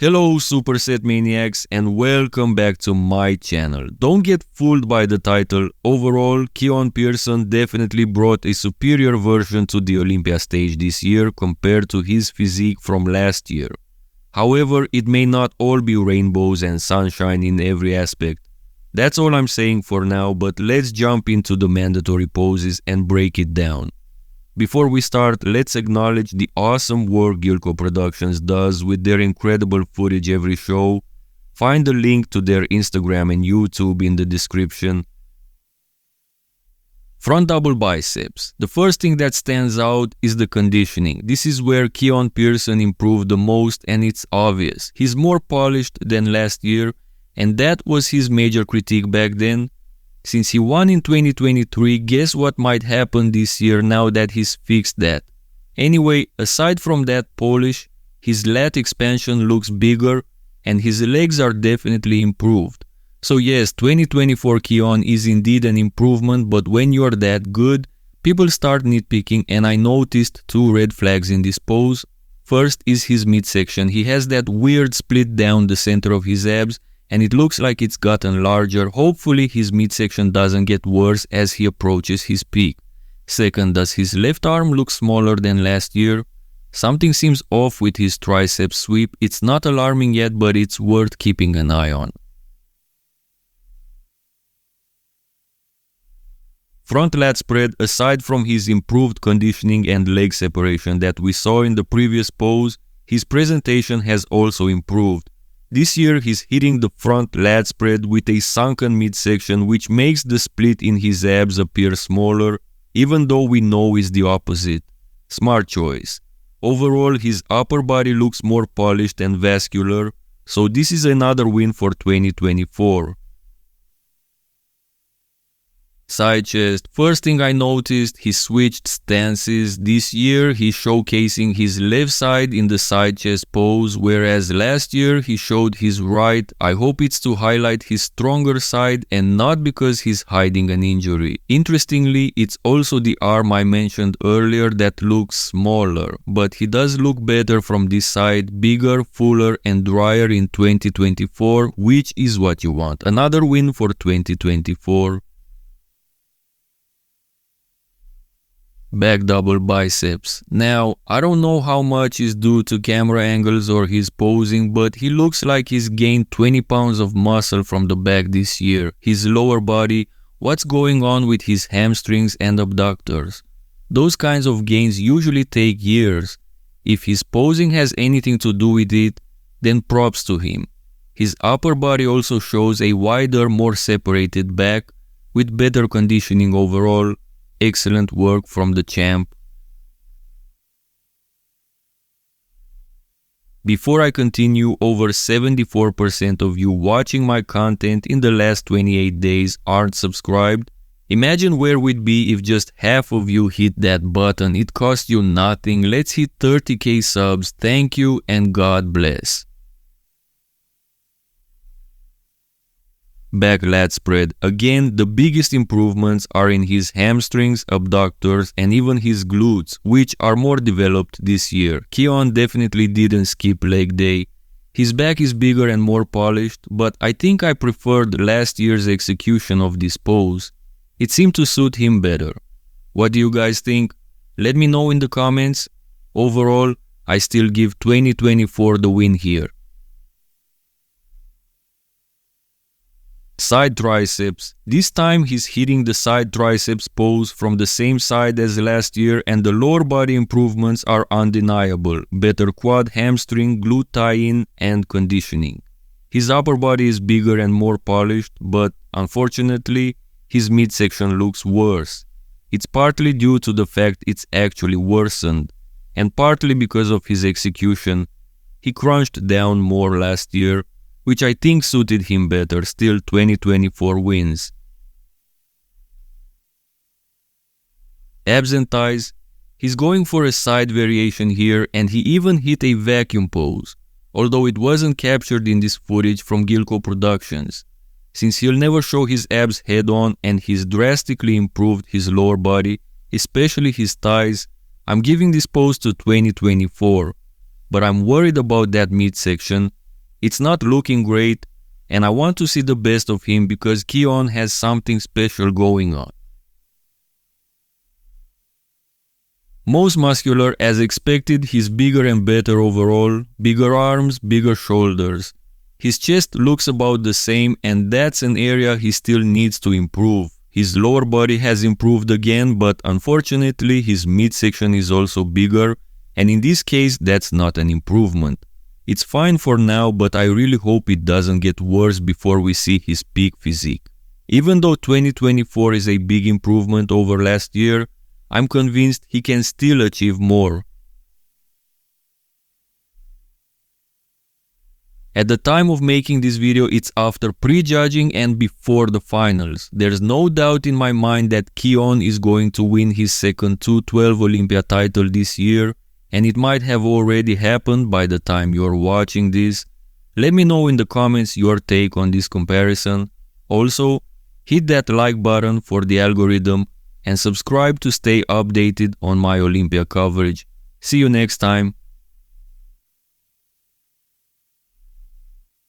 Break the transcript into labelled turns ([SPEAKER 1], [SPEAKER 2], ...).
[SPEAKER 1] Hello Superset maniacs and welcome back to my channel. Don't get fooled by the title. Overall, Keone Pearson definitely brought a superior version to the Olympia stage this year compared to his physique from last year. However, it may not all be rainbows and sunshine in every aspect. That's all I'm saying for now, but let's jump into the mandatory poses and break it down. Before we start, let's acknowledge the awesome work Gilco Productions does with their incredible footage every show. Find the link to their Instagram and YouTube in the description. Front double biceps. The first thing that stands out is the conditioning. This is where Keone Pearson improved the most, and it's obvious. He's more polished than last year, and that was his major critique back then. Since he won in 2023, guess what might happen this year now that he's fixed that? Anyway, aside from that polish, his lat expansion looks bigger and his legs are definitely improved. So yes, 2024 Keone is indeed an improvement, but when you're that good, people start nitpicking, and I noticed two red flags in this pose. First is his midsection. He has that weird split down the center of his abs, and it looks like it's gotten larger. Hopefully his midsection doesn't get worse as he approaches his peak. Second, does his left arm look smaller than last year? Something seems off with his tricep sweep. It's not alarming yet, but it's worth keeping an eye on. Front lat spread. Aside from his improved conditioning and leg separation that we saw in the previous pose, his presentation has also improved. This year he's hitting the front lat spread with a sunken midsection, which makes the split in his abs appear smaller, even though we know it's the opposite. Smart choice. Overall, his upper body looks more polished and vascular, so this is another win for 2024. Side chest. First thing I noticed, he switched stances. This year he's showcasing his left side in the side chest pose, whereas last year he showed his right. I hope it's to highlight his stronger side and not because he's hiding an injury. Interestingly, it's also the arm I mentioned earlier that looks smaller, but he does look better from this side, bigger, fuller and drier in 2024, which is what you want. Another win for 2024. Back double biceps. Now, I don't know how much is due to camera angles or his posing, but he looks like he's gained 20 pounds of muscle from the back this year. His lower body, what's going on with his hamstrings and abductors? Those kinds of gains usually take years. If his posing has anything to do with it, then props to him. His upper body also shows a wider, more separated back with better conditioning overall. Excellent work from the champ. Before I continue, over 74% of you watching my content in the last 28 days aren't subscribed. Imagine where we'd be if just half of you hit that button. It costs you nothing. Let's hit 30k subs. Thank you and God bless. Back lat spread. Again, the biggest improvements are in his hamstrings, abductors and even his glutes, which are more developed this year. Keone definitely didn't skip leg day. His back is bigger and more polished, but I think I preferred last year's execution of this pose. It seemed to suit him better. What do you guys think? Let me know in the comments. Overall, I still give 2024 the win here. Side triceps. This time he's hitting the side triceps pose from the same side as last year, and the lower body improvements are undeniable. Better quad, hamstring, glute tie-in and conditioning. His upper body is bigger and more polished, but unfortunately his midsection looks worse. It's partly due to the fact it's actually worsened, and partly because of his execution. He crunched down more last year, which I think suited him better. Still 2024 wins. Abs and thighs. He's going for a side variation here, and he even hit a vacuum pose, although it wasn't captured in this footage from Gilco Productions. Since he'll never show his abs head on and he's drastically improved his lower body, especially his thighs, I'm giving this pose to 2024. But I'm worried about that midsection. It's not looking great, and I want to see the best of him because Keone has something special going on. Most muscular, as expected, he's bigger and better overall, bigger arms, bigger shoulders. His chest looks about the same, and that's an area he still needs to improve. His lower body has improved again, but unfortunately his midsection is also bigger, and in this case that's not an improvement. It's fine for now, but I really hope it doesn't get worse before we see his peak physique. Even though 2024 is a big improvement over last year, I'm convinced he can still achieve more. At the time of making this video, it's after prejudging and before the finals. There's no doubt in my mind that Keone is going to win his second 212 Olympia title this year, and it might have already happened by the time you're watching this. Let me know in the comments your take on this comparison. Also, hit that like button for the algorithm and subscribe to stay updated on my Olympia coverage. See you next time.